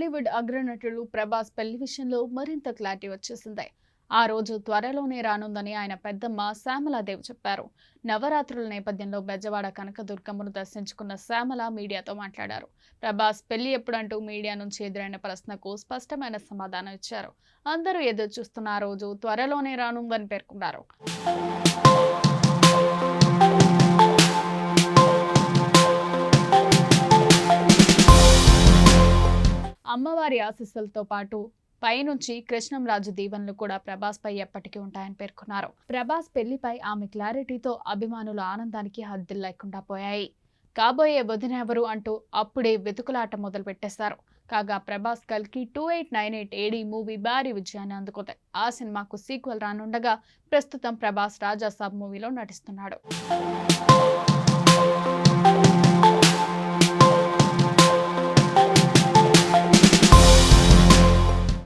టాలీవుడ్ అగ్రనటుడు ప్రభాస్ పెళ్లి విషయంలో మరింత క్లారిటీ వచ్చేసింది. ఆ రోజు త్వరలోనే రానుందని ఆయన పెద్దమ్మ శ్యామలాదేవి చెప్పారు. నవరాత్రుల నేపథ్యంలో బెజవాడ కనకదుర్గమ్మను దర్శించుకున్న శ్యామల మీడియాతో మాట్లాడారు. ప్రభాస్ పెళ్లి ఎప్పుడంటూ మీడియా నుంచి ఎదురైన ప్రశ్నకు స్పష్టమైన సమాధానం ఇచ్చారు. అందరూ ఎదురు చూస్తున్న ఆ రోజు త్వరలోనే రానుందని పేర్కొన్నారు. అమ్మవారి ఆశీస్సులతో పాటు పైనుంచి కృష్ణంరాజు దీవెనలు కూడా ప్రభాస్ పై ఎప్పటికీ ఉంటాయని పేర్కొన్నారు. ప్రభాస్ పెళ్లిపై ఆమె క్లారిటీతో అభిమానుల ఆనందానికి హద్దులు లేకుండా పోయాయి. కాబోయే వదిన ఎవరు అంటూ అప్పుడే వెతుకులాట మొదలు పెట్టేశారు. కాగా ప్రభాస్ కల్కి 2898 AD మూవీ భారీ విజయాన్ని అందుకుంది. ఆ సినిమాకు సీక్వెల్ రానుండగా ప్రస్తుతం ప్రభాస్ రాజాసాబ్ మూవీలో నటిస్తున్నాడు.